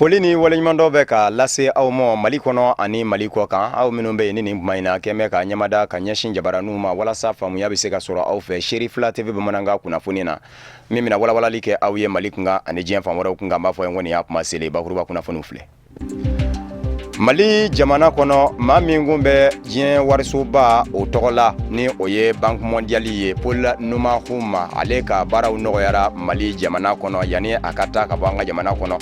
Foli ni waleɲuman dɔ bɛ ka lase aw ma Mali kɔnɔ ani Mali kɔ kan aw minnu bɛ yen ni nin kuma in na kɛmɛ ka ɲɛmada ka ɲɛsin jabaraninw ma walasa faamuya bɛ se ka sɔrɔ aw fɛ Seri 2 TV bamanankan kunnafoni na min bɛna walawalali kɛ aw ye Mali kunkan ani diɲɛ fan wɛrɛw kunkan b'a fɔ n kɔni y'a kuma selen bakuruba kunnafoniw filɛ. Mali jamana kɔnɔ maa min kun bɛ diɲɛ warisoba o tɔgɔ la ni o ye Banque mondiale ye Paul Numa ale ka baaraw nɔgɔyara Mali jamana kɔnɔ yani a ka taa ka bɔ an ka jamana kɔnɔ.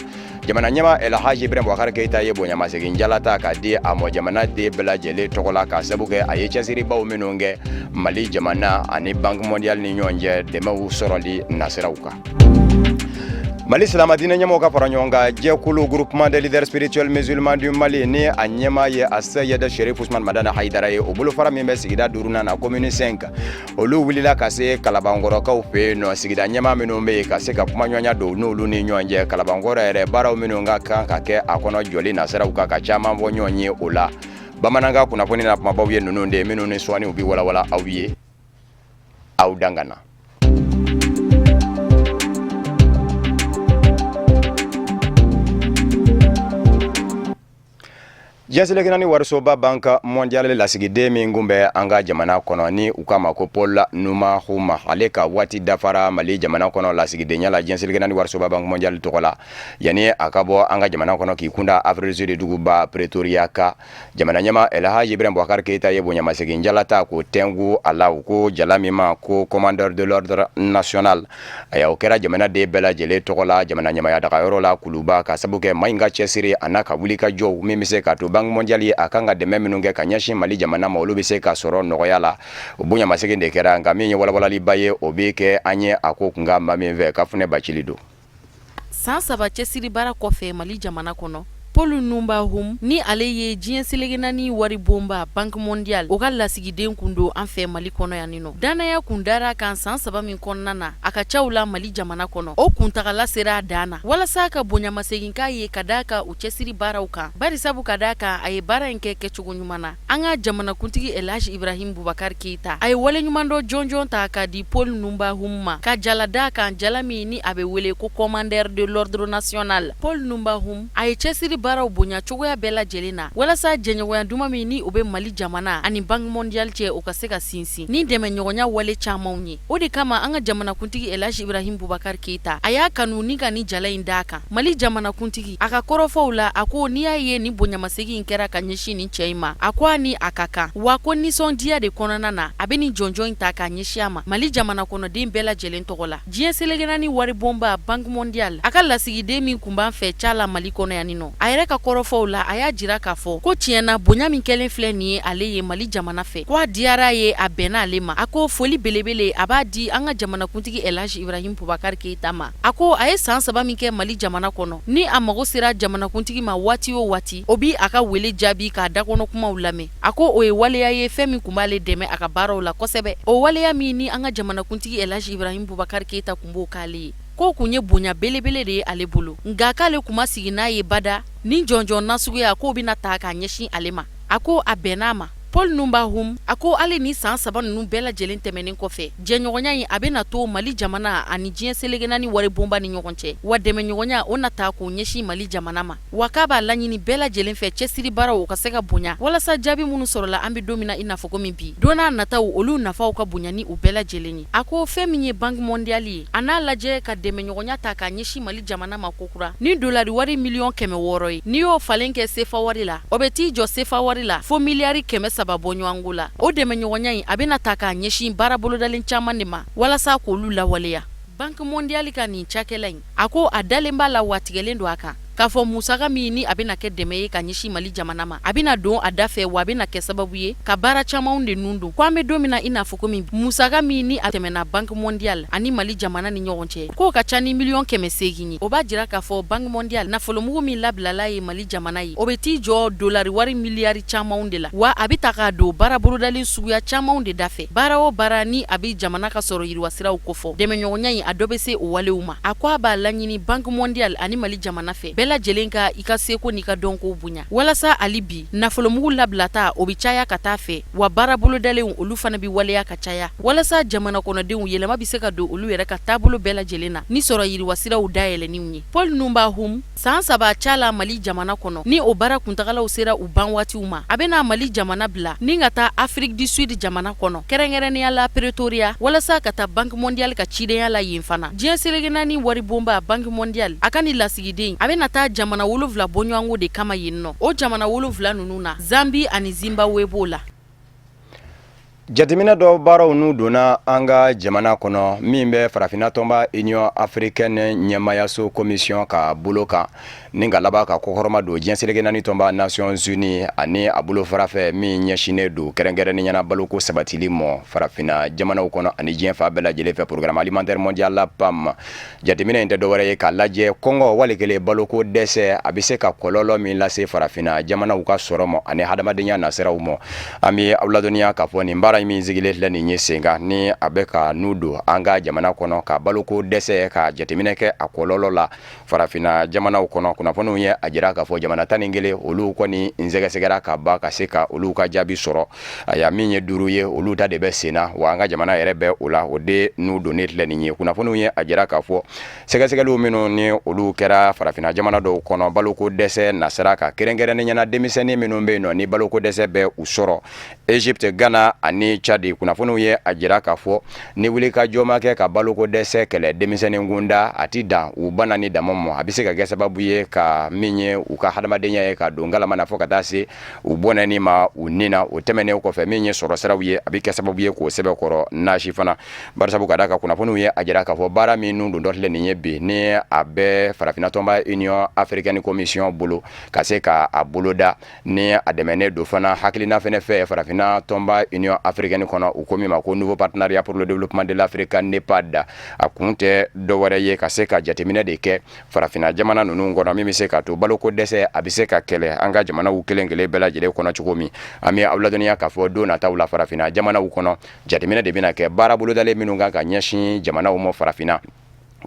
Jamana ɲɛma Elhaji Ibrahim Boubacar Keita ye bonyamasegin jalata ka di a mɔ jamana den bɛɛ lajɛlen tɔgɔ la ka sabu kɛ a ye cɛsiribaw minnu kɛ Mali jamana ani Banque mondiale ni ɲɔgɔn cɛ dɛmɛw sɔrɔli nasiraw kan. Mali silamadinɛ ɲɛmɔgɔw ka fara ɲɔgɔn kan jɛkulu groupement des leaders spirituels musulmans du Mali ni a ɲɛma ye a Seyed Cherif Ousmane Madani Haidara ye o bolofara min bɛ sigida 4nan na commune 5 olu wulila ka se Kalabankɔrɔkaw fɛ yen nɔ sigida ɲɛma minnu bɛ yen ka se ka kumaɲɔgɔnya don n'olu ni ɲɔgɔn cɛ Kalabankɔrɔ yɛrɛ baaraw minnu ka kan ka kɛ a kɔnɔ jɔli nasiraw kan ka caman fɔ ɲɔgɔn ye o la bamanankan kunnafoni na kumabaw ye ninnu de minnu ni sɔniw bi walawala aw ye aw dangana. Jɛnselekina ni warisoba Banque mondiale lasigiden min kun bɛ an ka jamana kɔnɔ ni u k'a ma ko Paul Numa ale ka waati dafara Mali jamana kɔnɔ lasigidenya la jɛnselekina ni warisoba Banque mondiale tɔgɔ la yani a ka bɔ an ka jamana kɔnɔ k'i kunda Afrique du Sud duguba Pretoria ka jamana ɲɛma Elhaji Ibrahim Boubacar Keita ye bonyamasegin jalata ko tɛngu a la u ko jala min ma ko commandeur de l'ordre national o kɛra jamana den bɛɛ lajɛlen tɔgɔ la jamana ɲɛmaya dagayɔrɔ la kuluba ka sabu kɛ maa in ka cɛsiri a n'a ka wuli ka jɔw min bɛ se ka to Banque mondiale a kan ka dɛmɛ minnu kɛ ka ɲɛsin Mali jamana ma olu bɛ se ka sɔrɔ nɔgɔya la o bonyamasegin de kɛra nka min ye walawalaliba ye o bɛ kɛ an ye a ko kunkan maa min fɛ Kafunɛ Bacili don. San saba cɛsiri baara kɔfɛ Mali jamana kɔnɔ Paul Numa ni ale ye diɲɛ selekina ni wari bonba Banque mondiale o ka lasigiden kun don an fɛ Mali kɔnɔ yan nino danaya kun dara kan san saba min kɔnɔna na a ka caw la Mali jamana kɔnɔ o kuntagala sera a dan na walasa ka bonyamasegin k'a ye ka da ka u cɛsiri baaraw kan bari sabu ka da kan a ye baara in kɛ kɛcogo ɲuman na an ka jamana kuntigi Elhaji Ibrahim Boubacar Keita a ye wale ɲuman dɔ jɔnjɔn ta ka di Paul Numa ma ka jala da kan jala min ni a bɛ wele ko commandeur de l'ordre national Paul Numa a ye cɛsiri baaraw bonya cogoya bɛɛ lajɛlen na walasa jɛɲɔgɔnya duman min ni o bɛ Mali jamana ani Banque mondiale cɛ o ka se ka sinsin ni dɛmɛ ɲɔgɔnya wale camanw ye o de kama an ka jamana kuntigi Elhaji Ibrahim Boubacar Keita a y'a kanu ni ka ni jala in d'a kan Mali jamana kuntigi a ka kɔrɔfɔw la a ko n'i y'a ye ni bonyamasegin kɛra ka ɲɛsin ni cɛ in ma a ko a ni a ka kan wa ko nisɔndiya de kɔnɔna na a bɛ ni jɔnjɔn in ta ka ɲɛsin a ma Mali jamana kɔnɔden bɛɛ lajɛlen tɔgɔ la diɲɛ selekina ni wari bonba Banque mondiale a ka lasigiden min kun b'an fɛ ca la Mali kɔnɔ yan nɔ a yɛrɛ ka kɔrɔfɔw la a y'a jira k'a fɔ ko tiɲɛna bonya min kɛlen filɛ nin ye ale ye Mali jamana fɛ ko a diyara ye a bɛnna ale ma a ko foli belebele a b'a di an ka jamana kuntigi Elhaji Ibrahim Boubacar Keita ma a ko a ye san saba min kɛ Mali jamana kɔnɔ ni a mago sera jamana kuntigi ma waati o waati o bi a ka wele jaabi k'a dakɔnɔ kumaw lamɛn a ko o ye waleya ye fɛn min kun b'ale dɛmɛ a ka baaraw la kosɛbɛ o waleya min ni an ka jamana kuntigi Elhaji Ibrahim Boubacar Keita kun b'o k'ale ye ko kun ye bonya belebele de ye ale bolo nka k'ale kuma sigi n'a ye bada ni jɔnjɔn nasuguya k'o bɛna ta k'a ɲɛsin ale ma a ko a bɛn'a ma Paul Numa a ko ale ni san saba ninnu bɛɛ lajɛlen tɛmɛnen kɔfɛ jɛɲɔgɔnya in a bɛna to Mali jamana ani diɲɛ selekina ni wari bonba ni ɲɔgɔn cɛ wa dɛmɛɲɔgɔnya o na ta k'o ɲɛsin Mali jamana ma wa k'a b'a laɲini bɛɛ lajɛlen fɛ cɛsiri baaraw o ka se ka bonya walasa jaabi minnu sɔrɔla an bɛ don min na i n'a fɔ komi bi don n'a nataw olu nafaw ka bonya ni u bɛɛ lajɛlen ye a ko fɛn min ye Banque mondiale ye a n'a lajɛ ka dɛmɛɲɔgɔnya ta k'a ɲɛsin Mali jamana ma kokura ni dolari wari miliyɔn 600 ye n'i y'o falen kɛ sefa wari la o bɛ t'i jɔ sefa wari la fo miliyari 300 bɔ ɲɔgɔnko la o dɛmɛɲɔgɔnya in a bɛna ta k'a ɲɛsin baara bolodalen caman de ma walasa k'olu lawaleya Banque mondiale ka nin cakɛla in a ko a dalen b'a la watigɛlen don a kan k'a fɔ musaka min ni a bɛna kɛ dɛmɛ ye ka ɲɛsin Mali jamana ma a bɛna don a da fɛ wa a bɛna kɛ sababu ye ka baara camanw de nun don ko an bɛ don min na i n'a fɔ komi musaka min ni a tɛmɛna Banque mondiale ani Mali jamana ni ɲɔgɔn cɛ k'o ka ca ni miliyɔn 800 ye o b'a jira k'a fɔ Banque mondiale nafolomugu min labilala ye Mali jamana ye o bɛ t'i jɔ dolari wari miliyari camanw de la wa a bɛ ta k'a don baara bolodalen suguya camanw de da fɛ baara o baara ni a bɛ jamana ka sɔrɔ yiriwasiraw kofɔ dɛmɛɲɔgɔnya in a dɔ bɛ se o walew ma a ko a b'a laɲini Banque mondiale ani Mali jamana fɛ bɛɛ lajɛlen ka i ka seko n'i ka dɔnko bonya walasa ali bi nafolomugu labilata o bi caya ka taa fɛ wa baara bolodalenw olu fana bi waleya ka caya walasa jamana kɔnɔdenw yɛlɛma bi se ka don olu yɛrɛ ka taabolo bɛɛ lajɛlen na ni sɔrɔ yiriwasiraw dayɛlɛninw ye Paul Numa san saba cala Mali jamana kono ni o bara kuntagalaw sera u ban waatiw ma a bena Mali jamana bila ni ka taa Afrique du Sud jamana kono kɛrɛnkɛrɛnnenya la Pretoria walasa ka taa Banque mondiale ka cidenya la yen fana diɲɛ selege naani wari bomba Banque mondiale a ka ni lasigiden a bena taa jamana 7 bɔɲɔgɔnko de kama yen nɔ o jamana 7 nunu na Zambie ani Zimbabwe b'o la. Jateminɛ dɔ baaraw n'u donna an ka jamana kɔnɔ min bɛ farafinna tɔnba Union Africaine ɲɛmayaso commission ka bolo kan ni ka laban ka kɔkɔrɔma don diɲɛ selege naani tɔnba Nations Unies ani a bolo farafɛ min ɲɛsinnen don kɛrɛnkɛrɛnnen ɲɛna baloko sabatili mɔ farafinna jamanaw kɔnɔ ani diɲɛ fa bɛɛ lajɛlen fɛ programme alimentaire mondial la PAM. Jateminɛ in tɛ dɔwɛrɛ ye k'a lajɛ kɔngɔ walikelen baloko dɛsɛ a bɛ se ka kɔlɔlɔ min lase farafinna jamanaw ka sɔrɔ ma ani hadamadenya nasiraw ma. An bɛ aw ladɔnniya k'a fɔ nin baara min sigilen filɛ nin ye sen kan ni a bɛ ka n'u don an ka jamana kɔnɔ ka baloko dɛsɛ ka jateminɛ kɛ a kɔlɔlɔ la farafinna jamanaw kɔnɔ kunnafoniw ye a jira k'a fɔ jamana 11 olu kɔni sɛgɛsɛgɛra ka ban ka se ka olu ka jaabi sɔrɔ a ya min ye 5 ye olu ta de bɛ senna wa an ka jamana yɛrɛ bɛ o la o de n'u donnen filɛ nin ye kunnafoniw ye a jira k'a fɔ sɛgɛsɛgɛliw minnu ni olu kɛra farafinna jamana dɔw kɔnɔ baloko dɛsɛ nasira ka kɛrɛnkɛrɛnnen ɲɛna denmisɛnnin minnu bɛ yen nɔ ni baloko dɛsɛ bɛ u sɔrɔ Egypte, Ghana ani Chad kunnafoniw ye a jira k'a fɔ ni wuli ka jɔ ma kɛ ka baloko dɛsɛ kɛlɛ denmisɛnnin kunda a ti dan u bana ni dama mɔ a bɛ se ka kɛ sababu ye ka min ye u ka hadamadenya ye ka don galama fɔ ka taa se u bɔnɛni ma u nina o tɛmɛnen kɔfɛ min ye sɔrɔ siraw ye a bɛ kɛ sababu ye k'o sɛbɛkɔrɔ nasi fana barisabu ka da ka kunnafoniw ye a jira k'a fɔ baara min n'u don dɔ filɛ nin ye bi ni a bɛ farafinna tɔnba Union Africaine Commission bolo ka se ka a bolo da ni a dɛmɛnen don fana hakilina fɛnɛ fɛ farafinna tɔnba Union Africaine kɔnɔ u ko min ma ko nouveau partenariat pour le développement de l'Afrique NEPAD a kun tɛ dɔwɛrɛ ye ka se ka jateminɛ de kɛ farafinna jamana ninnu kɔnɔ min bɛ se ka to baloko dɛsɛ a bɛ se ka kɛlɛ an ka jamanaw kelen kelen bɛɛ lajɛlen kɔnɔ cogo min an bɛ aw ladɔnniya k'a fɔ don nataw la farafinna jamanaw kɔnɔ jateminɛ de bɛna kɛ baara bolodalen minnu kan ka ɲɛsin jamanaw ma farafinna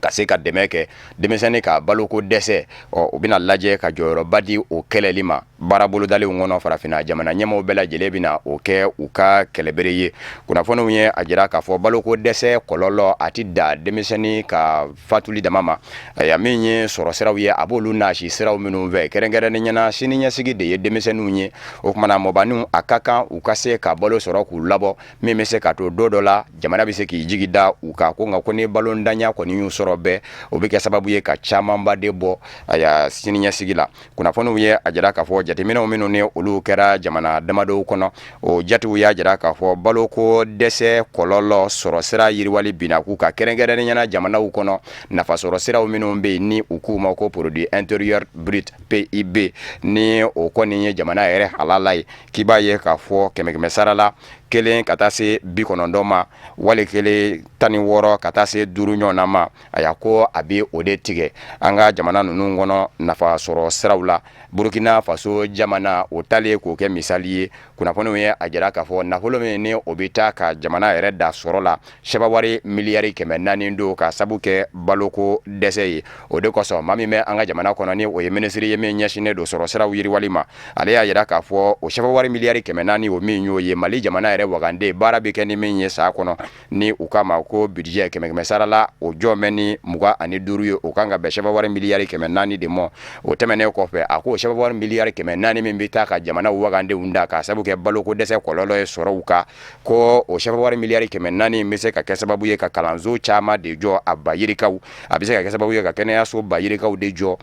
ka se ka dɛmɛ kɛ denmisɛnnin ka baloko dɛsɛ u bɛna lajɛ ka jɔyɔrɔba di o kɛlɛli ma baara bolodalenw kɔnɔ farafinna jamana ɲɛmaaw bɛɛ lajɛlen bɛna o kɛ u ka kɛlɛbere ye kunnafoniw ye a jira k'a fɔ baloko dɛsɛ kɔlɔlɔ a ti da denmisɛnnin ka fatuli dama ma a min ye sɔrɔ siraw ye a b'olu nasi siraw minnu fɛ kɛrɛnkɛrɛnnen ɲɛna sini ɲɛsigi de ye denmisɛnninw ye o kumana mɔbaniw a ka kan u ka se ka balo sɔrɔ k'u labɔ min bɛ se ka to don dɔ la jamana bɛ se k'i jigi da u kan ko nka ko ni balondanya kɔni y'u sɔrɔ bɛɛ o bɛ kɛ sababu ye ka camanba de bɔ a ya sini ɲɛsigi la kunnafoniw ye a jira k'a fɔ jateminɛw minnu ni olu kɛra jamana damadɔw kɔnɔ o jatew y'a jira k'a fɔ baloko dɛsɛ kɔlɔlɔ sɔrɔ sira yiriwali binna k'u ka kɛrɛnkɛrɛnnen ɲɛna jamanaw kɔnɔ nafasɔrɔ siraw minnu bɛ yen ni u k'u ma ko produit intérieur brut PIB ni o kɔni ye jamana yɛrɛ halala ye k'i b'a ye k'a fɔ 100 sara la 1 ka taa se 90 ma wali 16 ka taa se 5 ɲɔgɔnna ma a y'a ko a bɛ o de tigɛ an ka jamana ninnu kɔnɔ nafa sɔrɔ siraw la Burkina Faso jamana o talen k'o kɛ misali ye kunnafoniw ye a jira k'a fɔ nafolo min ni o bɛ taa ka jamana yɛrɛ da sɔrɔ la sɛbɛwari miliyari 400 don ka sabu kɛ baloko dɛsɛ ye o de kosɔn maa min bɛ an ka jamana kɔnɔ ni o ye minisiri ye min ɲɛsinnen don sɔrɔ siraw yiriwali ma ale y'a jira k'a fɔ o sɛbɛwari miliyari 400 o min y'o ye Mali jamana yɛrɛ wagande baara bɛ kɛ ni min ye sa kɔnɔ ni u k'a ma ko budget 100 sara la o jɔ mɛn ni 25 ye o kan ka bɛn sɛbɛwari miliyari 400 de ma o tɛmɛnen kɔfɛ a ko sɛbɛwari miliyari 400 min bɛ taa ka jamana wagandenw da ka sabu kɛ baloko dɛsɛ kɔlɔlɔ ye sɔrɔw kan ko o sɛbɛwari miliyari 400 bɛ se ka kɛ sababu ye ka kalanso caman de jɔ a bayirikaw a bɛ se ka kɛ sababu ye ka kɛnɛyaso bayirikaw de jɔ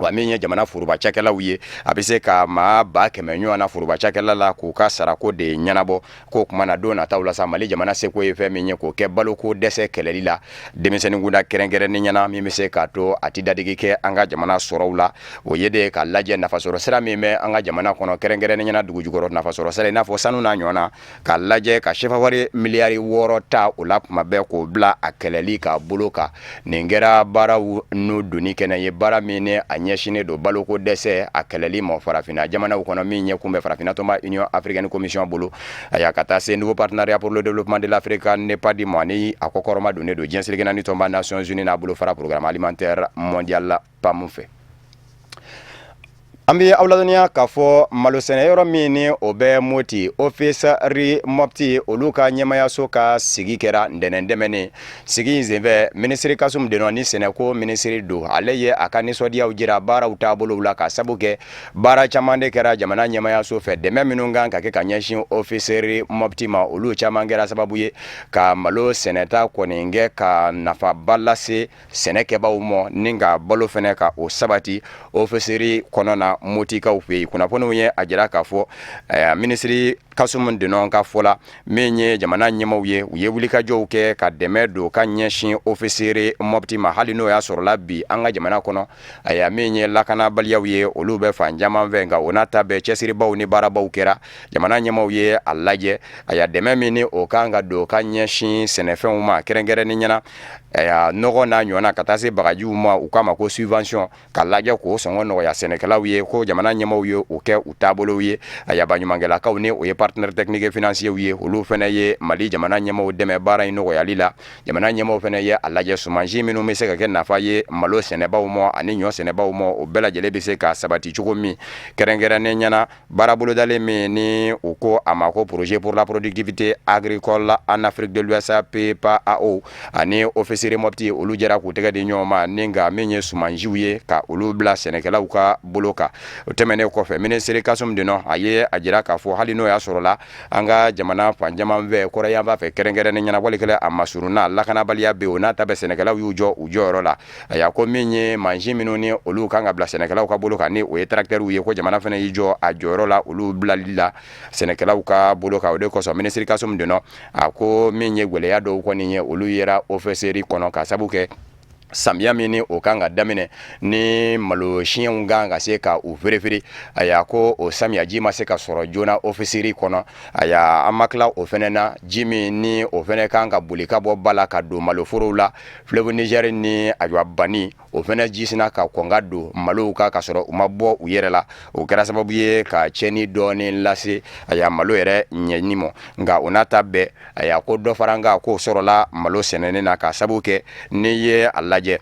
wa min ye jamana foroba cakɛlaw ye a bɛ se ka maa 100 ɲɔgɔn na foroba cakɛla la k'u ka sarako de ɲɛnabɔ k'o kuma na don nataw la sa Mali jamana seko ye fɛn min ye k'o kɛ baloko dɛsɛ kɛlɛli la denmisɛnnin kunda kɛrɛnkɛrɛnnen ɲɛna min bɛ se k'a to a ti dadigi kɛ an ka jamana sɔrɔw la o ye de ka lajɛ nafasɔrɔ sira min bɛ an ka jamana kɔnɔ kɛrɛnkɛrɛnnen ɲɛna dugu jukɔrɔ nafasɔrɔ sira i n'a fɔ sanu n'a ɲɔgɔnna ka lajɛ ka sɛfawari miliyari 6 ta o la kuma bɛɛ k'o bila a kɛlɛli ka bolo kan nin kɛra baaraw n'u donni kɛnɛ ye baara min ni a ɲɛsinnen don baloko dɛsɛ a kɛlɛli ma farafinna jamanaw kɔnɔ min ɲɛ kun bɛ farafinna tɔnba Union Africaine Commission bolo a y'a ka taa se nouveau partenariat pour le développement de l'Afrique NEPAD ma ni a kɔkɔrɔma donnen don diɲɛ seleke naani tɔnba Nations Unies n'a bolo fara programme alimentaire mondial PAM fɛ an bɛ aw ladɔnniya k'a fɔ malosɛnɛyɔrɔ min ni o bɛ Moti ofisɛri Mopti olu ka ɲɛmayaso ka sigi kɛra ntɛnɛn sigi in senfɛ minisiri Kasum Denɔ ni sɛnɛko minisiri don ale ye a ka nisɔndiyaw jira baaraw taabolow la ka sabu kɛ baara caman de kɛra jamana ɲɛmayaso fɛ dɛmɛ minnu kan ka kɛ ka ɲɛsin ofisɛri Mopti ma olu caman kɛra sababu ye ka malo sɛnɛta kɔni kɛ ka nafaba lase sɛnɛkɛbaw ma ni ka balo fɛnɛ ka o sabati ofisɛri kɔnɔna Motikaw fɛ yen kunnafoniw ye a jira k'a fɔ minisiri Kasum Denɔ ka fɔ la min ye jamana ɲɛmaw ye u ye wulikajɔw kɛ ka dɛmɛ don ka ɲɛsin ofisɛri Mopti ma hali n'o y'a sɔrɔla bi an ka jamana kɔnɔ min ye lakanabaliyaw ye olu bɛ fan caman fɛ nka o n'a ta bɛɛ cɛsiribaw ni baarabaw kɛra jamana ɲɛmaw ye a lajɛ dɛmɛ min ni o kan ka don ka ɲɛsin sɛnɛfɛnw ma kɛrɛnkɛrɛnni ɲɛna nɔgɔ n'a ɲɔgɔnna ka taa se bagajiw ma u k'a ma ko subvention ka lajɛ k'o sɔngɔ nɔgɔya sɛnɛkɛlaw ye ko jamana ɲɛmaw ye o kɛ u taabolow ye baɲumankɛlakaw ni o ye partenaire technique et financier ye olu fɛnɛ ye Mali jamana ɲɛmaw dɛmɛ baara in nɔgɔyali la jamana ɲɛmaw fɛnɛ ye a lajɛ sumansi minnu bɛ se ka kɛ nafa ye malo sɛnɛbaw ma ani ɲɔ sɛnɛbaw ma o bɛɛ lajɛlen bɛ se ka sabati cogo min kɛrɛnkɛrɛnnen ɲɛna baara bolodalen min ni u ko a ma ko projet pour la productivité agricole en Afrique de l'Ouest PPAO ani ofisɛri Mopti olu jɛra k'u tɛgɛ di ɲɔgɔn ma ni nka min ye sumansiw ye ka olu bila sɛnɛkɛlaw ka bolo kan o tɛmɛnen kɔfɛ minisiri Kasum Denɔ a ye a jira k'a fɔ hali n'o y'a sɔrɔla an ka jamana fan caman fɛ kɔrɔyanfan fɛ kɛrɛnkɛrɛnnen ɲɛna walikɛla a masuruna lakanabaliya bɛ o n'a ta bɛ sɛnɛkɛlaw y'u jɔ u jɔyɔrɔ la ko min ye mansin minnu ni olu kan ka bila sɛnɛkɛlaw ka bolo kan ni o ye tracteurs ye ko jamana fana y'i jɔ a jɔyɔrɔ la olu bilali la sɛnɛkɛlaw ka bolo kan o de kosɔn minisiri Kasum Denɔ a ko min ye gwɛlɛya dɔw kɔni ye olu yera ofisɛri kɔnɔ ka sabu kɛ samiya min ni o kan ka daminɛ ni malo siɲɛw kan ka se ka u feere ko o samiyaji ma se ka sɔrɔ joona ofisɛri kɔnɔ an ma tila o fɛnɛ na ji min ni o fɛnɛ kan ka boli ka bɔ ba la ka don maloforow la fleuve Niger ni Bani o fɛnɛ ji sina ka kɔn ka don malow kan ka sɔrɔ u ma bɔ u yɛrɛ la o kɛra sababu ye ka cɛnni dɔɔni lase malo yɛrɛ ɲɛni ma nka o n'a ta bɛɛ ko dɔ fara an kan k'o sɔrɔla malo sɛnɛni na ka sabu kɛ n'i ye a lajɛ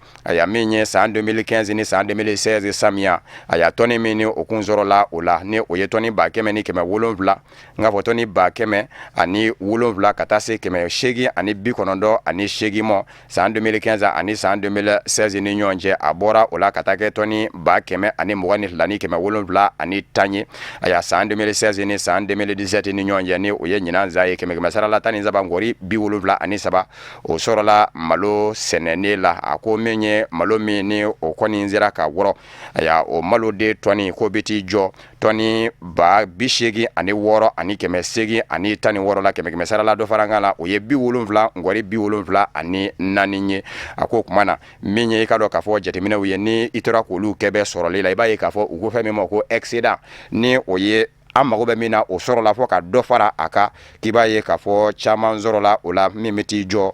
min ye san 2015 ni san 2016 samiya tɔni min ni o kun sɔrɔla o la ni o ye tɔni 1,700 nka fɔ tɔni 1,700 ka taa se 898 ma san 2015 ani san 2016 ni ɲɔgɔn cɛ a bɔra o la ka taa kɛ tɔni 122 ni 710 ye san 2016 ni san 2017 ni ɲɔgɔn cɛ ni o ye ɲinan za ye 100 sarala 17 ngɔri 73 o sɔrɔla malo sɛnɛnen la ko min ye malo min ni o kɔni sera ka wɔrɔ o malo de tɔni ko bɛ t'i jɔ tɔni 86 ani 6 ani 800 ani 16 la 100 sarala dɔ fara kan la o ye 70 ngɔri 74 ani 4 ye ko kuma na min ye i ka dɔn k'a fɔ jateminɛw ye ni i tora k'olu kɛ bɛ sɔrɔli la i b'a ye k'a fɔ u ko fɛn min ma ko excédent ni o ye an mago bɛ min na o sɔrɔla fɔ ka dɔ fara a kan k'i b'a ye k'a fɔ caman sɔrɔla o la min bɛ t'i jɔ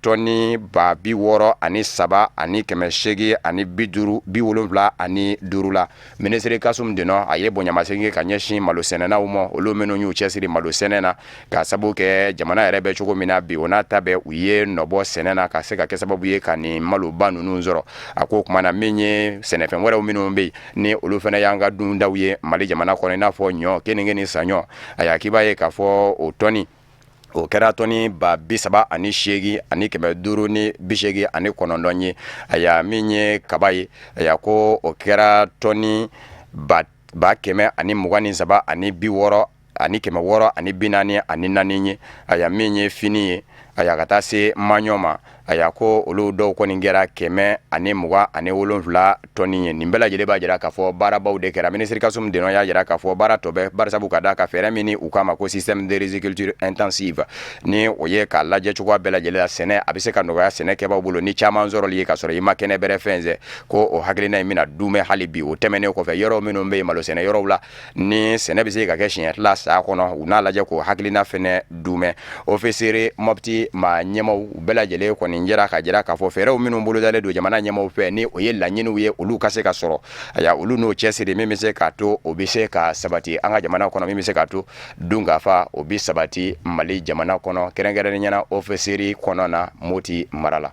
tɔni 63 ani 3 ani 800 ani 75 ani 5 la minisiri Kasum Denɔ a ye bonyamasegin ka ɲɛsin malo sɛnɛnaw ma olu minnu y'u cɛsiri malo sɛnɛ na ka sabu kɛ jamana yɛrɛ bɛ cogo min na bi o n'a ta bɛɛ u ye nɔbɔ sɛnɛ na ka se ka kɛ sababu ye ka nin maloba ninnu sɔrɔ a ko kuma na min ye sɛnɛfɛn wɛrɛw minnu bɛ yen ni olu fana y'an ka dundaw ye Mali jamana kɔnɔ i n'a fɔ ɲɔ kenige ni saɲɔ k'i b'a ye k'a fɔ o tɔni o kɛra tɔni 38 ani 8 ani 580 ani 9 ye min ye kaba ye ko o kɛra tɔni 100 ani 23 ani 60 ani 600 ani 40 ani 4 ye min ye fini ye ka taa se maɲɔ ma ko olu dɔw kɔni kɛra 127 tɔni ye nin bɛɛ lajɛlen b'a jira k'a fɔ baarabaw de kɛra minisiri Kasum Denɔ y'a jira k'a fɔ baara tɔ bɛ barisabu ka da ka fɛɛrɛ min ni u k'a ma ko système de riziculture intensive ni o ye k'a lajɛ cogoya bɛɛ lajɛlen la sɛnɛ a bɛ se ka nɔgɔya sɛnɛkɛbaw bolo ni caman sɔrɔli ye ka sɔrɔ i ma kɛnɛ bɛrɛ fɛn fɛ ko o hakilina in bɛna dumɛ hali bi o tɛmɛnen kɔfɛ yɔrɔ minnu bɛ yen malo sɛnɛ yɔrɔw la ni sɛnɛ bɛ se ka kɛ siɲɛ fila sa kɔnɔ u n'a lajɛ k'o hakilina fɛnɛ dumɛ ofisɛri Mopti ma ɲɛmaw u bɛɛ lajɛlen kɔni jɛra ka jira k'a fɔ fɛɛrɛw minnu bolodalen don jamana ɲɛmaw fɛ ni o ye laɲiniw ye olu ka se ka sɔrɔ olu n'o cɛsiri min bɛ se k'a to o bɛ se ka sabati an ka jamana kɔnɔ min bɛ se k'a to dunkafa o bɛ sabati Mali jamana kɔnɔ kɛrɛnkɛrɛnnen ɲɛna ofisɛri kɔnɔ na Moti mara la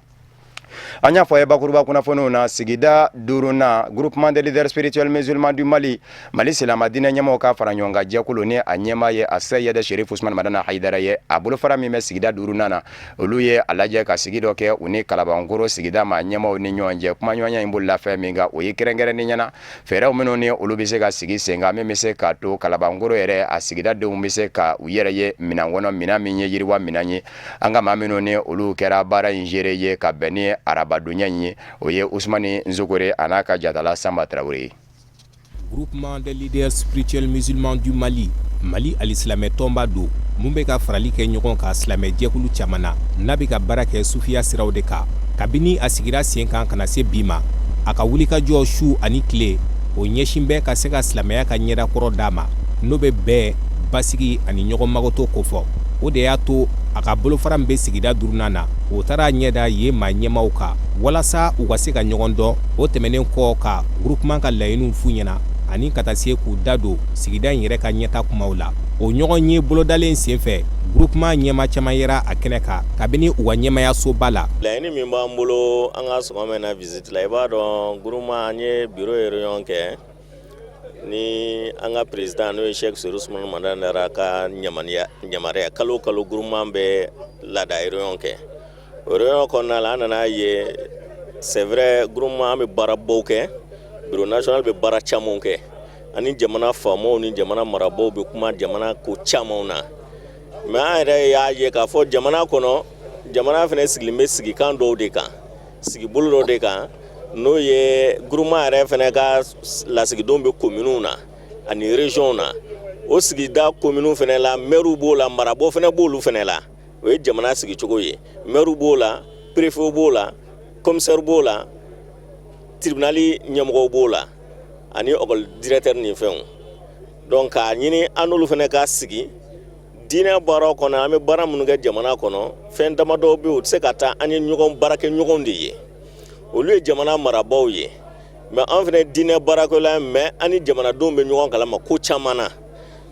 an y'a fɔ a ye bakuruba kunnafoniw na sigida 5nan groupement des leaders spirituels musulmans du Mali Mali silama diinɛ ɲɛmɔgɔw ka fara ɲɔgɔn kan jɛkulu ni a ɲɛmaa ye a Seyɛd Sherif Usmane Madana Haidara ye a bolofara min bɛ sigida 5nan na olu ye a lajɛ ka sigi dɔ kɛ u ni Kalabankoro sigida ma ɲɛmaaw ni ɲɔgɔn cɛ kuma ɲɔgɔnya in bolila fɛn min kan o ye kɛrɛnkɛrɛnni ɲɛna fɛɛrɛw minnu ni olu bɛ se ka sigi sen kan min bɛ se ka to Kalabankoro yɛrɛ a sigida denw bɛ se ka u yɛrɛ ye minɛn kɔnɔ minɛn min ye yiriwa minɛn ye an ka maa minnu ni olu kɛra baara in géré ye ka bɛn ni arabadonya in ye o ye Ousmane Nzogore a n'a ka jatala Samba Traoré. Groupement des leaders spirituels musulmans du Mali Mali alisilame tɔnba don mun bɛ ka farali kɛ ɲɔgɔn ka silamɛ jɛkulu caman na n'a bɛ ka baara kɛ sufiya siraw de kan kabini a sigira sen kan kana se bi ma a ka wulikajɔ su ani tile o ɲɛsin bɛ ka se ka silamɛya ka ɲɛdakɔrɔ d'a ma n'o bɛ bɛɛ basigi ani ɲɔgɔn magoto kofɔ o de y'a to a ka bolofara min bɛ sigida 5nan na o taara ɲɛda ye maa ɲɛmaaw kan walasa u ka se ka ɲɔgɔn dɔn o tɛmɛnen kɔ ka groupement ka laɲiniw f'u ɲɛna ani ka taa se k'u da don sigida in yɛrɛ ka ɲɛta kumaw la o ɲɔgɔn ye bolodalen senfɛ groupement ɲɛma caman yera a kɛnɛ kan kabini u ka ɲɛmaya soba la laɲini min b'an bolo an ka sɔgɔmɛ na visite la i b'a dɔn groupement an ye bureau réunion kɛ ni an ka président n'o ye Cheikh Usmane Madana ka ɲamariya kalo kalo groupement bɛ laada réunion kɛ o réunion kɔnɔna la an nana ye c'est vrai groupement an bɛ baarabaw kɛ bureau national bɛ baara caman kɛ ani jamana faamaw ni jamana marabaw bɛ kuma jamana ko camanw na mais an yɛrɛ y'a ye k'a fɔ jamana kɔnɔ jamana fana sigilen bɛ sigikan dɔw de kan sigibolo dɔw de kan n'o ye groupement yɛrɛ fana ka lasigidenw bɛ communes na ani régions na o sigida communes fana la maires b'o la marabaw fana b'olu fana la o ye jamana sigicogo ye maires b'o la préfets b'o la commissaires b'o la tribunal ɲɛmɔgɔw b'o la ani école directeur ni fɛnw donc k'a ɲini an n'olu fana ka sigi diinɛ baaraw kɔnɔ an bɛ baara minnu kɛ jamana kɔnɔ fɛn damadɔ bɛ yen o tɛ se ka taa an ye ɲɔgɔn baara kɛ ɲɔgɔn de ye olu ye jamana marabaw ye mais an fana diinɛ baarakɛla mais an ni jamanadenw bɛ ɲɔgɔn kalama ko caman na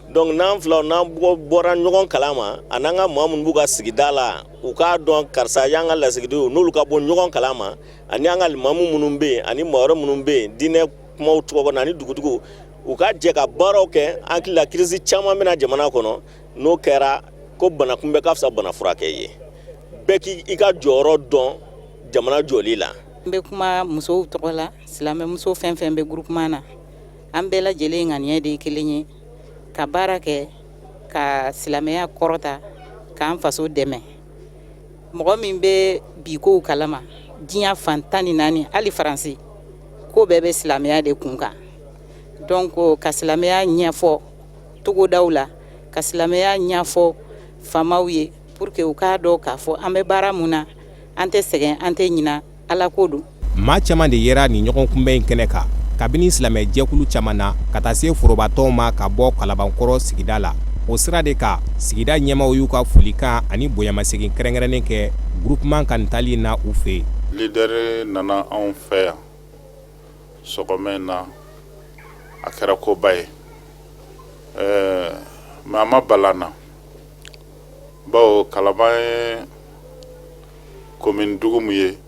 donc n'an filaw n'an bɔra ɲɔgɔn kalama a n'an ka maa minnu b'u ka sigida la u k'a dɔn karisa y'an ka lasigidenw n'olu ka bɔ ɲɔgɔn kalama ani an ka limamu minnu bɛ yen ani maa wɛrɛ minnu bɛ yen diinɛ kumaw tɔgɔ na ani dugutigiw u ka jɛ ka baaraw kɛ an hakili la crise caman bɛna jamana kɔnɔ n'o kɛra ko bana kunbɛ ka fisa bana furakɛ ye bɛɛ k'i ka jɔyɔrɔ dɔn jamana jɔli la. N bɛ kuma musow tɔgɔ la silamɛ muso fɛn fɛn bɛ groupement na an bɛɛ lajɛlen ŋaniya de ye kelen ye ka baara kɛ ka silamɛya kɔrɔta k'an faso dɛmɛ mɔgɔ min bɛ bi kow kalama diɲɛ fan 14 hali faransi ko bɛɛ bɛ silamɛya de kun kan donc ka silamɛya ɲɛfɔ togodaw la ka silamɛya ɲɛfɔ faamaw ye pour que u k'a dɔn k'a fɔ an bɛ baara mun na an tɛ sɛgɛn an tɛ ɲina ala ko don. maa caman de yera ni ɲɔgɔn kunbɛn in kɛnɛ kan kabini silamɛ jɛkulu caman na ka taa se forobatɔw ma ka bɔ Kalabankɔrɔ sigida la o sira de kan sigida ɲɛmaaw y'u ka folikan ani bonyamasegin kɛrɛnkɛrɛnnen kɛ groupement kan tali na u fɛ. leader nana anw fɛ yan sɔgɔmɛ na a kɛra koba ye mais a ma balan na bawo Kalaban ye commune dugu min ye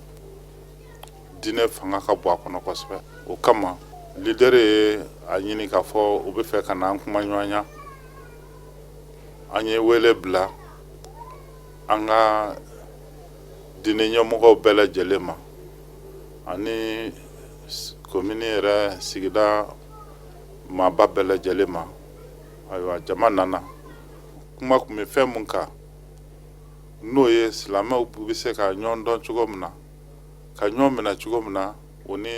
diinɛ fanga ka bɔ a kɔnɔ kosɛbɛ o kama leader ye a ɲini k'a fɔ u bɛ fɛ ka na an kuma ɲɔgɔnya an ye wele bila an ka diinɛ ɲɛmɔgɔw bɛɛ lajɛlen ma ani commune yɛrɛ sigida maaba bɛɛ lajɛlen ma ayiwa jama nana kuma kun bɛ fɛn mun kan n'o ye silamɛw bɛ se ka ɲɔgɔn dɔn cogo min na ka ɲɔgɔn minɛ cogo min na o ni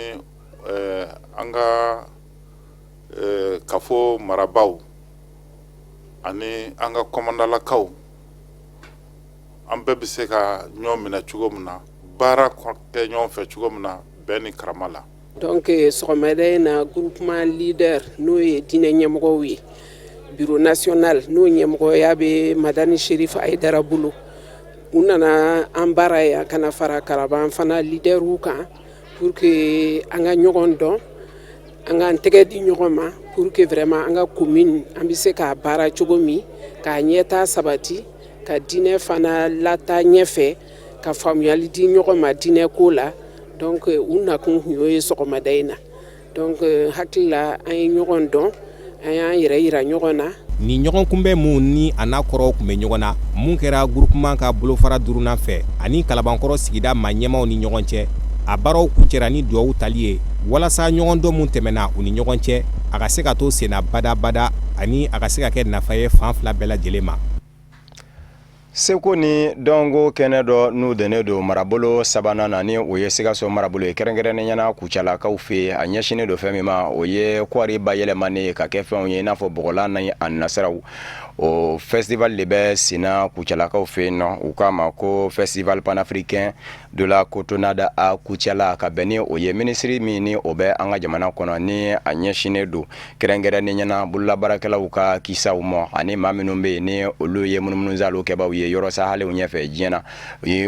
an ka kafo marabaw ani an ka kɔmandalakaw an bɛɛ bɛ se ka ɲɔgɔn minɛ cogo min na baara kɛ ɲɔgɔn fɛ cogo min na bɛɛ ni karama la. donc sɔgɔmada in na groupement leader n'o ye diinɛ ɲɛmɔgɔw ye bureau national n'o ɲɛmɔgɔya bɛ Madani Sherif Haidara bolo u nana an baara yan kana fara Kalaban fana leaderw kan pour que an ka ɲɔgɔn dɔn an ka tɛgɛ di ɲɔgɔn ma pour que vraiment an ka commune an bɛ se k'a baara cogo min k'a ɲɛtaa sabati ka diinɛ fana lataa ɲɛfɛ ka faamuyali di ɲɔgɔn ma diinɛ ko la donc u nakun y'o ye sɔgɔmada in na donc hakili la an ye ɲɔgɔn dɔn an y'an yɛrɛ yira ɲɔgɔn na. Ni ɲɔgɔn kunbɛn mun ni a n'a kɔrɔw kun bɛ ɲɔgɔn na mun kɛra groupement ka bolofara duurunan fɛ ani kalabankɔrɔ sigida maa ɲɛmaw ni ɲɔgɔn cɛ a baaraw kuncɛra ni duwawu tali ye walasa ɲɔgɔn dɔn mun tɛmɛna u ni ɲɔgɔn cɛ a ka se ka to senna badabada ani a ka se ka kɛ nafa ye fan fila bɛɛ lajɛlen ma. Seko ni dongo kɛnɛ dɔ n'u dɛnɛ don marabolo sabanan na ni o ye Sikaso marabolo ye kɛrɛnkɛrɛnnen ɲɛna Kucalakaw fɛ a ɲɛsinnen don fɛn min ma o ye kɔɔri bayɛlɛmani ka kɛ fɛnw ye i n'a fɔ bɔgɔlan ni a nasiraw. O festival de bɛ senna Kucalakaw fɛ yen nɔ u k'a ma ko festival panafricain de la cotonnade à Kucala ka bɛn ni o ye minisiri min ni o bɛ an ka jamana kɔnɔ ni a ɲɛsinnen don kɛrɛnkɛrɛnnen ɲɛna bololabaarakɛlaw ka kisaw ma ani maa minnu bɛ yen ni olu ye munumunu kɛbaw ye yɔrɔ sahalew ɲɛfɛ diɲɛ na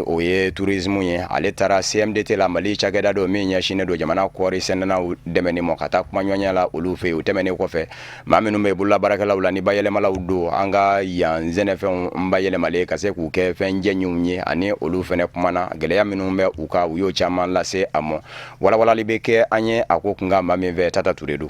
o ye tourisme ye ale taara CMDT la Mali cakɛda dɔ min ɲɛsinnen don jamana kɔɔri sɛnɛnaw dɛmɛni ma ka taa kumaɲɔgɔnya la olu fɛ yen o tɛmɛnen kɔfɛ maa minnu bɛ bololabaarakɛlaw la ni bayɛlɛmalaw don an ka yan zɛnɛfɛnw bayɛlɛmalen ka se k'u kɛ fɛn jɛɲuw ye ani olu fɛnɛ kumana gɛlɛya minnu bɛ u ka u y'o caman lase a ma walawalali bɛ kɛ an ye a ko kun ka maa min fɛ Tata Ture don.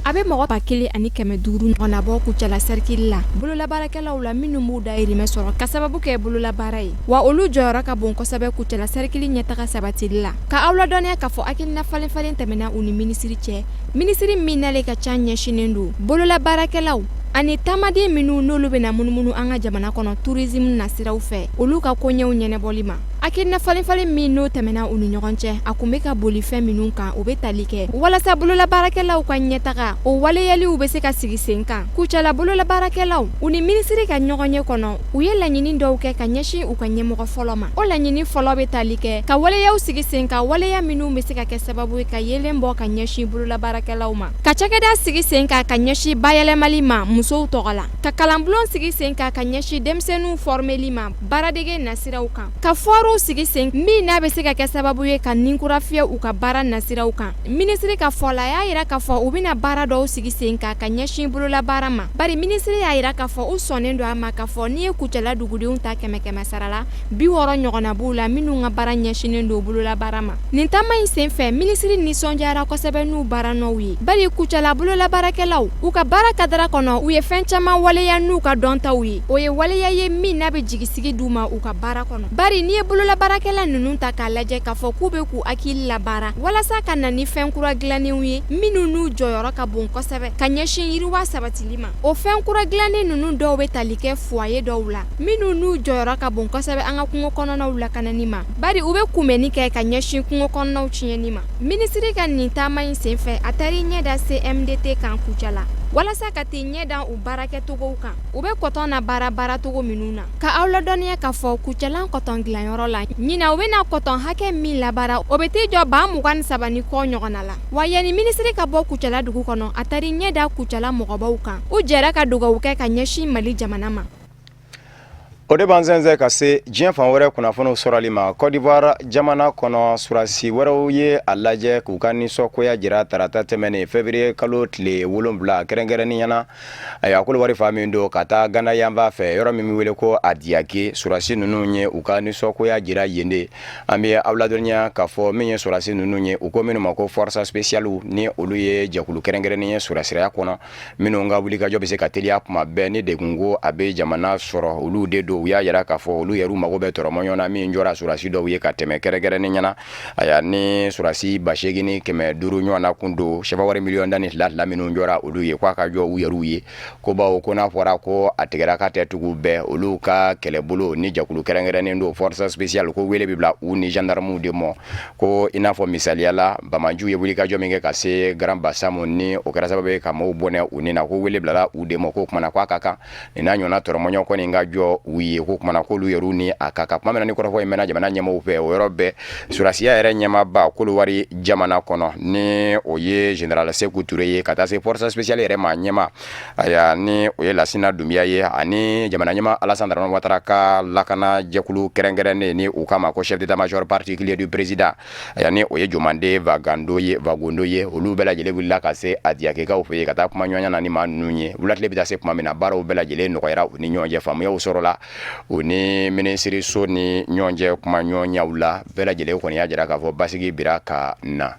A bɛ mɔgɔ 1500 ɲɔgɔnna bɔ Kucala cercle la bololabaarakɛlaw la minnu b'u dahirimɛ sɔrɔ ka sababu kɛ bololabaara ye wa olu jɔyɔrɔ ka bon kosɛbɛ Kucala cercle ɲɛtaga sabatili la ka aw ladɔnniya k'a fɔ hakilina falen tɛmɛna u ni minisiri cɛ minisiri min nalen ka ca ɲɛsinnen don bololabaarakɛlaw ani taamaden minnu n'olu bɛna munumunu an ka jamana kɔnɔ tourisme nasiraw fɛ olu ka koɲɛw ɲɛnɛbɔli ma hakilina falen min n'o tɛmɛna u ni ɲɔgɔn cɛ a kun bɛ ka boli fɛn minnu kan o bɛ tali kɛ walasa bololabaarakɛlaw ka ɲɛtaga o waleyaliw bɛ se ka sigi sen kan Kucala bololabaarakɛlaw u ni minisiri ka ɲɔgɔn ye kɔnɔ u ye laɲini dɔw kɛ ka ɲɛsin u ka ɲɛmɔgɔ fɔlɔ ma o laɲini fɔlɔ bɛ tali kɛ ka waleyaw sigi sen kan waleya minnu bɛ se ka kɛ sababu ye ka yelen bɔ ka ɲɛsin bololabaarakɛlaw ma ka cakɛda sigi sen kan ka ɲɛsin bayɛlɛmali ma musow tɔgɔ la ka kalanbulon sigi sen kan ka ɲɛsin denmisɛnninw formeli ma baaradege nasiraw kan ka foirew sigi sen min n'a bɛ se ka kɛ sababu ye ka ninkurafiya u ka baara nasiraw kan minisiri ka fɔ la y'a yira k'a fɔ u bɛna baara dɔw sigi sen kan ka ɲɛsin bololabaara ma bari minisiri y'a yira k'a fɔ u sɔnnen don a ma k'a fɔ n'i ye Kucala dugudenw ta 100 sara la 60 ɲɔgɔnna b'u la minnu ka baara ɲɛsinnen don bololabaara ma nin taama in sen fɛ minisiri nisɔndiyara kosɛbɛ n'u baara nɔw ye bari Kucala bololabaarakɛlaw u ka baara kadara kɔnɔ u ye fɛn caman waleya n'u ka dɔntaw ye o ye waleya ye min n'a bɛ jigisigi d'u ma u ka baara kɔnɔ bari n'i ye bololabaarakɛla ninnu ta k'a lajɛ k'a fɔ k'u bɛ k'u hakili labaara walasa ka na ni fɛn kura dilannenw ye minnu n'u jɔyɔrɔ ka bon kosɛbɛ ka ɲɛsin yiriwa sabatili ma o fɛn kura dilannen ninnu dɔw bɛ tali kɛ foyer dɔw la minnu n'u jɔyɔrɔ ka bon kosɛbɛ an ka kungo kɔnɔnaw lakanani ma bari u bɛ kunbɛnni kɛ ka ɲɛsin kungo kɔnɔnaw tiɲɛni ma minisiri ka nin taama in sen fɛ a taari ɲɛ da CMDT kan Kucala walasa ka t'i ɲɛ da u baarakɛtogow kan u bɛ kɔtɔn na baaratogo minnu na ka aw ladɔnniya k'a fɔ Kucala kɔtɔn dilanyɔrɔ la ɲina u bɛna kɔtɔn hakɛ min labaara o bɛ t'i jɔ 23 ni kɔ ɲɔgɔnna la wa yanni minisiri ka bɔ Kucala dugu kɔnɔ a taari ɲɛ da Kucala mɔgɔbaw kan u jɛra ka dugawu kɛ ka ɲɛsin Mali jamana ma. O de b'an sɛnsɛn ka se diɲɛ fan wɛrɛ kunnafoniw sɔrɔli ma Côte d'Ivoire jamana kɔnɔ surasi wɛrɛw ye a lajɛ k'u ka nisɔngoya jira tarata tɛmɛnen février kalo tile 7 kɛrɛnkɛrɛnnenya na a Kolowari fa min don ka taa Gana yanfan fɛ yɔrɔ min bɛ wele ko Adiake surasi ninnu ye u ka nisɔngoya jira yen de an bɛ aw ladɔnniya k'a fɔ min ye surasi ninnu ye u ko minnu ma ko force spéciale ni olu ye jɛkulu kɛrɛnkɛrɛnnen ye surasiraya kɔnɔ minnu ka wulikajɔ bɛ se ka teliya kuma bɛɛ ni degunko a bɛ jamana sɔrɔ olu de don u y'a yira k'a fɔ olu yɛrɛ mago bɛ tɔrɔmɔɲɔ na min jɔra surasi dɔw ye ka tɛmɛ kɛrɛnkɛrɛnnen ɲɛna aya ni surasi 8,500 ɲɔgɔn na kun don sɛbawari miliyɔn 12 minnu jɔra olu ye k'a ka jɔ u yɛrɛ ye ko bawo ko n'a fɔra ko a tigɛra ka tɛ tugu bɛɛ olu ka kɛlɛbolo ni jakulu kɛrɛnkɛrɛnnen don force spéciale ko wele bɛ bila u ni gendarmew de mɔ ko i n'a fɔ misaliya la Bamaju ye wulikajɔ min kɛ ka se Grand Bassam ni o kɛra sababu ye ka maaw bɔnɛ u ni na ko wele bilala u de mɔ ko kumana k'a ka kan nin n'a ɲɔgɔnna tɔrɔmɔɲɔ kɔni ka jɔ u ye ko kumana k'olu yɛrɛ ni a ka kan kuma min na ni kɔrɔfɔ in mɛnna jamana ɲɛmɔgɔw fɛ o yɔrɔ bɛɛ surasiya yɛrɛ ɲɛmaaba Kolowari jamana kɔnɔ ni o ye général Sékou Touré ye ka taa se force spéciale yɛrɛ ma ɲɛma aya ni o ye Lassina Doumbia ye ani jamana ɲɛma Alassane Dramane Ouattara ka lakana jɛkulu kɛrɛnkɛrɛnnen ni u kama ko chef d'état-major particulier du président aya ni o ye Jomande Vagondo ye olu bɛɛ lajɛlen wulila ka se Adiakekaw fɛ yen ka taa kuma ɲɔgɔnya na ni maa ninnu ye wulatile bɛ taa se kuma min na baaraw bɛɛ lajɛlen nɔgɔyara u ni ɲɔgɔn cɛ faamuyaw sɔrɔla o ni ministre so ni ɲɔgɔnjɛ kuma ɲɔgɔnyaw la bɛɛ lajɛlen kɔni y'a jira k'a fɔ basigi bira ka na.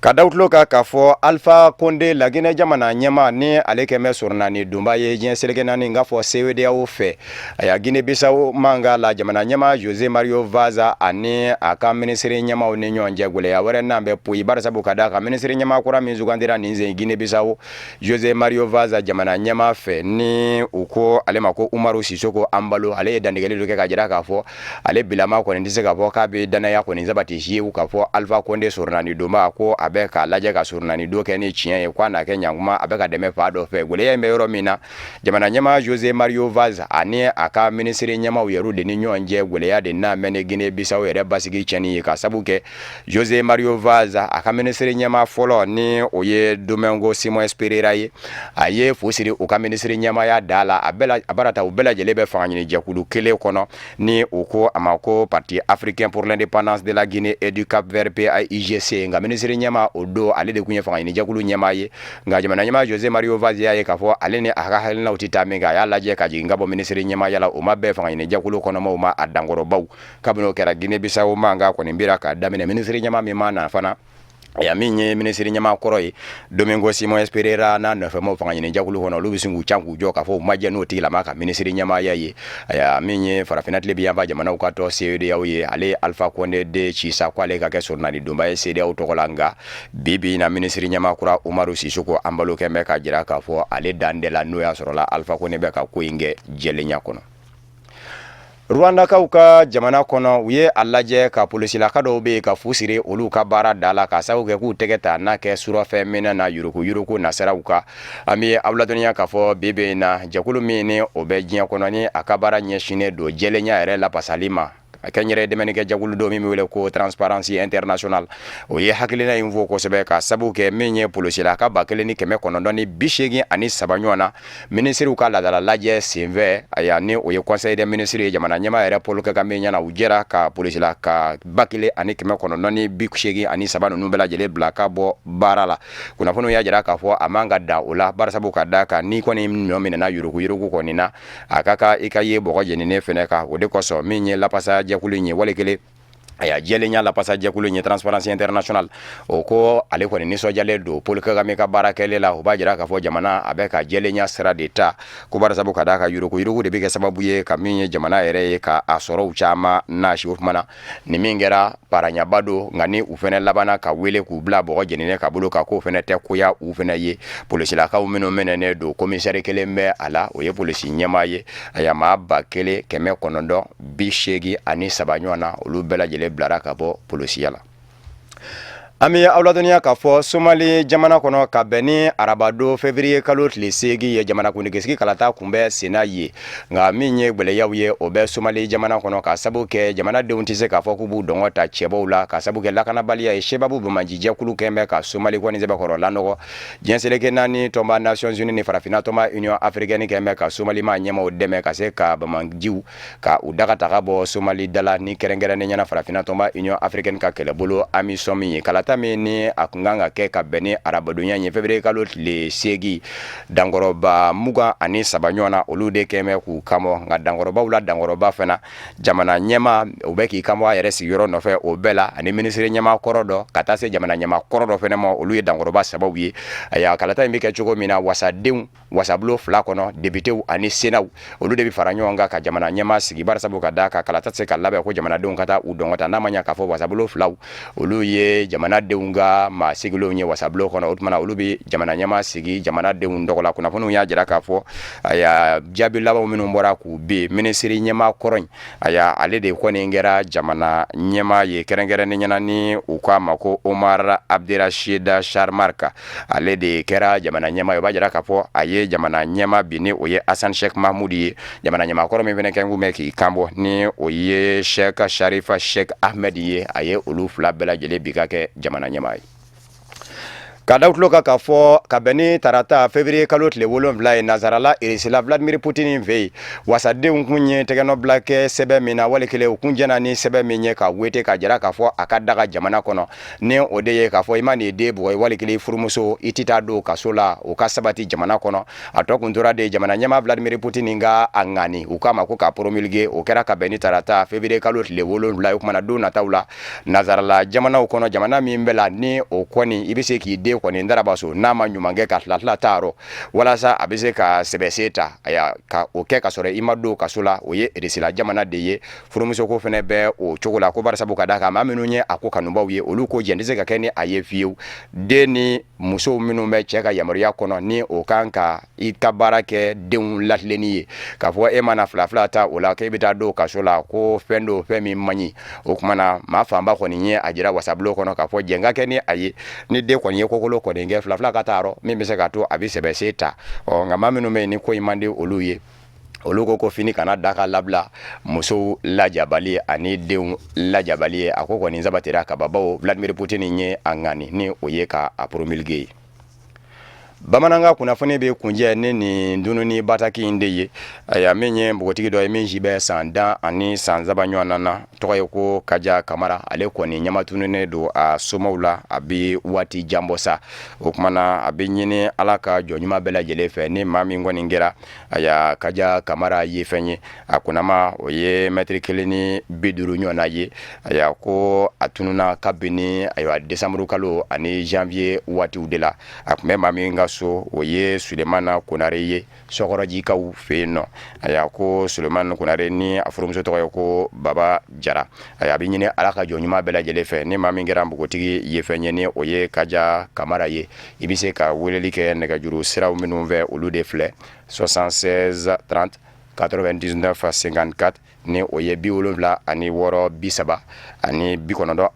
Ka da tulo kan k'a fɔ Alpha Condé Laginɛ jamana ɲɛma ni ale kɛmɛ sɔrɔnani donba ye diɲɛ seleke naani k'a fɔ CEDEAO fɛ a ya Guinée Bissau manga la jamana ɲɛma José Mario Vaza ani a ka ministre ɲɛmaw ni ɲɔgɔn cɛ gwɛlɛya wɛrɛ n'an bɛ poyi barisabu ka da ka ministre ɲɛma kura min sugandira nin sen Guinée Bissau José Mario Vaza jamana ɲɛma fɛ ni u ko ale ma ko Umaru Sisoko Ambalo ale ye dantigɛli dɔ kɛ ka jira k'a fɔ ale bilama kɔni tɛ se k'a fɔ k'a bɛ danaya kɔni sabati yewu k'a fɔ Alpha Condé sɔrɔnani donba ko a bɛ ka lajɛ ka sɔrɔnani do kɛ ni tiɲɛ ye ko a na kɛ ɲankuma a bɛ ka dɛmɛ fa dɔ fɛ gwɛlɛya in bɛ yɔrɔ min na jamana ɲɛma José Mario Vaz ani a ka ministre ɲɛmaw yɛrɛ de ni ɲɔgɔn cɛ gwɛlɛya de n'a mɛn ni Guinée Bissau yɛrɛ basigi tiɲɛni ye ka sabu kɛ José Mario Vaz a ka ministre ɲɛma fɔlɔ ni o ye Domingo Simões Pereira ye a ye fu siri o ka ministre ɲɛmaya da la a barata u bɛɛ lajɛlen bɛ fanga ɲini jɛkulu kelen kɔnɔ ni o ko a ma ko Parti africain pour l'indépendance de la Guinée et du Cap-Vert PAIGC nka ministre ɲɛma o do ale de kun ye fanga ɲini jɛkulu ɲɛma ye nka jamana ɲɛma José Mario Vaz y'a ye k'a fɔ ale ni a ka hakilinaw tɛ taa min kan a y'a lajɛ ka jigin ka bɔ ministre ɲɛmaya la o ma bɛɛ fanga ɲini jɛkulu kɔnɔmaw ma a dankɔrɔbaw kabini o kɛra Guinée Bissau manga kɔni bira ka daminɛ ministre ɲɛma min ma na fana ya min ye ministre ɲɛma kɔrɔ ye Domingo Simões Pereira n'a nɔfɛmaw fanga ɲini jɛkulu kɔnɔ olu bɛ sin k'u can k'u jɔ k'a fɔ u ma jɛ n'o tigilama ka ministre ɲɛmaya ye ya min ye farafinna tile bi yanfa jamanaw ka tɔ CEDEAO ye ale Alpha Condé de Cisa ko ale ka kɛ sɔrɔnani donba ye CEDEAO tɔgɔ la nka bi na ministre ɲɛma kura Umaru Sisoko Ambalo kɛn bɛ ka jira k'a fɔ ale dan de la n'o y'a sɔrɔla Alpha Condé bɛ ka ko in kɛ jɛlenya kɔnɔ. Rwandakaw ka jamana kɔnɔ u ye a lajɛ ka polisilaka dɔw bɛ ka fu siri olu ka baara da la ka sababu kɛ k'u tɛgɛ ta n'a kɛ surafɛn minɛ na yuruku nasaraw kan an bɛ aw ladɔnniya k'a fɔ bi na jɛkulu min ni o bɛ diɲɛ kɔnɔ ni a ka baara ɲɛsinnen don jɛlenya yɛrɛ lapasali ma a kɛ n yɛrɛ dɛmɛni kɛ jɛkulu dɔ min bɛ wele ko Transparency International o ye hakilina in fɔ kosɛbɛ ka sababu kɛ min ye polisilaka 1983 ɲɔgɔn na ministriw ka ladala lajɛ senfɛ aya ni o ye conseil des ministres ye jamana ɲɛma yɛrɛ Paul Kagame ɲɛna u jɛra ka polisilaka 1983 ninnu bɛɛ lajɛlen bila ka bɔ baara la kunnafoniw y'a jira k'a fɔ a man ka dan o la barisabu ka da kan ni kɔni ɲɔ minɛna yuruku kɔni na a ka kan i ka ye bɔgɔ jeninen fɛnɛ kan o de kosɔn min ye lapasa jɛkulu in ye wale kelen a y'a jɛlenya lapasa jɛkulu in ye Transparency International o ko ale kɔni nisɔndiyalen don Paul Kagame ka baara kɛlen la o b'a jira k'a fɔ jamana a bɛ ka jɛlenya sira de ta ko barisabu ka da ka yuruku de bɛ kɛ sababu ye ka min ye jamana yɛrɛ ye ka a sɔrɔw caman nasi o tuma na ni min kɛra paraɲaba don nka ni u fɛnɛ labanna ka wele k'u bila bɔgɔ jeninen ka bolo kan k'o fɛnɛ tɛ koya u fɛnɛ ye polisilakaw minnu minɛnen don komisɛri kelen bɛ a la o ye polisi ɲɛmaa ye a ya maa 1983 ɲɔgɔn na olu bɛɛ lajɛlen bilara ka bɔ polisiya la. An bɛ aw ladɔnniya k'a fɔ Somali jamana kɔnɔ ka bɛn ni arabadon février kalo tile 8 ye jamanakuntigi kalata kunbɛn senna ye nka min ye gwɛlɛyaw ye o bɛ Somali jamana kɔnɔ ka sabu kɛ jamanadenw tɛ se k'a fɔ k'u b'u dɔngɔ ta cɛbaw la ka sabu kɛ lakanabaliya ye Sebabu Bamaji jɛkulu kɛn bɛ ka Somali kɔni sɛbɛkɔrɔ lanɔgɔ diɲɛ seleke naani tɔnba Nations Unies ni farafinna tɔnba Union africaine kɛn bɛ ka Somali maa ɲɛmaw dɛmɛ ka se ka Bamajiw ka u daga ta ka bɔ Somali dala ni kɛrɛnkɛrɛnnen ɲɛna farafinna tɔnba Union africaine ka kɛlɛbolo AMISOM min ye kalata min ni a kun kan ka kɛ ka bɛn ni arabadonya ye février kalo tile 8 dankɔrɔba 23 ɲɔgɔn na olu de kɛn bɛ k'u kamɔ nka dankɔrɔbaw la dankɔrɔba fana jamana ɲɛma u bɛ k'i kamɔ a yɛrɛ sigiyɔrɔ nɔfɛ o bɛɛ la ani ministre ɲɛma kɔrɔ dɔ ka taa se jamana ɲɛma kɔrɔ dɔ fana ma olu ye dankɔrɔba sababu ye aya kalata in bɛ kɛ cogo min na wasadenw wasabulo 2 kɔnɔ députéw ani sénatw olu de bɛ fara ɲɔgɔn kan ka jamana ɲɛma sigi barisabu ka da ka kalata se ka labɛn ko jamanadenw ka taa u dɔngɔta n'a ma ɲɛ k'a fɔ wasabulo 2 olu ye jamanadenw ka maa sigilenw ye wasabulo kɔnɔ o tuma na olu bɛ jamana ɲɛma sigi jamanadenw tɔgɔ la kunnafoniw y'a jira k'a fɔ aya jaabi labanw minnu bɔra k'u be ministre ɲɛma kɔrɔ in aya ale de kɔni kɛra jamana ɲɛma ye kɛrɛnkɛrɛnnen ɲɛna ni u k'a ma ko Omar Abdirashid Sharmarka ale de kɛra jamana ɲɛma ye o b'a jira k'a fɔ a ye jamana ɲɛma bi ni o ye Hassan Sheikh Mahmoud ye jamana ɲɛma kɔrɔ min fɛnɛ kɛn kun bɛ k'i kanbɔ ni o ye Sheikh Sharifa Sheikh Ahmed ye a ye olu 2 bɛɛ lajɛlen bi ka kɛ jamana ɲɛma ye. ka da tulo ka fɔ ka bɛn ni tarata février kalo tile 7 ye nazarala irisila Vladimir Putin fɛ wasadenw kun ye tɛgɛnɔ bila kɛ sɛbɛn min na wali kelen u kun jɛna ni sɛbɛn min ye ka wete ka jira k'a fɔ a ka daga jamana kɔnɔ ni o de ye k'a fɔ i ma nin den bugɔ wali kelen furumuso i tɛ taa don kaso la u ka sabati jamana kɔnɔ a tɔ kun tora de jamana ɲɛmaa Vladimir Putin ka a ŋani u k'a ma ko ka promulguer o kɛra ka bɛn ni tarata février kalo tile 7 o kumana don nataw la nazarala jamanaw kɔnɔ jamana min bɛ la ni o kɔni i bɛ se k'i den kɔni darabaso n'a ma ɲuman kɛ ka tila taarɔ walasa a bɛ se ka sɛbɛsen ta ka o kɛ ka sɔrɔ i ma don kaso la o ye irisila jamana de ye furumuso ko fɛnɛ bɛ o cogo la ko barisabu ka da kan maa minnu ye a ko kanubaw ye olu ko jɛn tɛ se ka kɛ ni a ye fiyewu den ni musow minnu bɛ cɛ ka yamaruya kɔnɔ ni o kan ka i ka baara kɛ denw latilenni ye k'a fɔ e mana fila ta o la k'e bɛ taa don kaso la ko fɛn do fɛn min man ɲi o kumana maa fanba kɔni ye a jira wasabulo kɔnɔ k'a fɔ jɛn ka kɛ ni a ye ni den kɔni ye kokolo kɔni kɛ fila ka taa yɔrɔ min bɛ se ka to a bɛ sɛbɛsen ta nka maa minnu bɛ yen ni ko in man di olu ye olu ko fini kana da ka labila musow lajabali ani denw lajabali ye a ko kɔni sabatira ka babaw Vladimir Putin ye a ŋani ni o ye ka a promulguer bamananga kunnafoni bɛ kunjɛ ni nin dununi bataki in de ye aya min ye npogotigi dɔ ye min si bɛ san 10 ani san 7 ɲɔgɔn na tɔgɔ ye ko Kaja Kamara ale kɔni ɲamatununen don a somaw la a bɛ waati jan bɔ sa o kumana a bɛ ɲini Ala ka jɔnɲuman bɛɛ lajɛlen fɛ ni maa min kɔni kɛra aya Kaja Kamara ye fɛn ye a kunnama o ye mètre 1 ni 50 ɲɔgɔnna ye aya ko a tununa kabini ayiwa décembre kalo ani janvier waatiw de la a kun bɛ maa min ka so o ye Sulemana Konare ye Sokɔrɔjikaw fɛ yen nɔ aya ko Sulemana Konare ni a furumuso tɔgɔ ye ko Baba Jara aya bɛ ɲini Ala ka jɔnɲuman bɛɛ lajɛlen fɛ ni maa min kɛra npogotigi ye fɛn ye ni o ye Kaja Kamara ye i bɛ se ka weleli kɛ nɛgɛjuru siraw minnu fɛ olu de filɛ 76 30 99 54 ni o ye 76 30 ani 99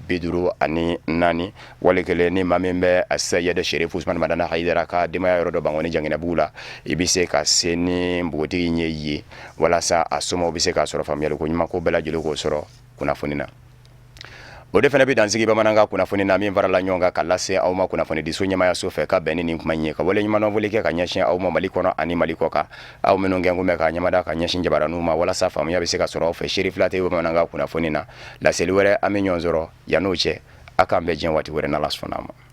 54 wali kelen ni maa min bɛ a Sayɛd Sherifu Usmani Madana Hayidara ka denbaya yɔrɔ dɔ Bangoni Janginɛbugu la i bɛ se ka se ni npogotigi ye ye walasa a somɔgɔw bɛ se ka sɔrɔ faamuyali ko ɲuman ko bɛɛ lajɛlen k'o sɔrɔ kunnafoni na o de fana bɛ dansigi bamanankan kunnafoni na min farala ɲɔgɔn kan ka lase aw ma kunnafoni diso ɲɛmayaso fɛ ka bɛn ni nin kuma in ye ka wale ɲuman dɔnfɔli kɛ ka ɲɛsin aw ma Mali kɔnɔ ani Mali kɔ kan aw minnu gɛn kun bɛ ka ɲɛmada ka ɲɛsin jabaraniw ma walasa faamuya bɛ se ka sɔrɔ aw fɛ Seri Fila TV bamanankan kunnafoni na laseli wɛrɛ an bɛ ɲɔgɔn sɔrɔ yan'o cɛ a k'an bɛn diɲɛ waati wɛrɛ n'Ala sɔnn'a ma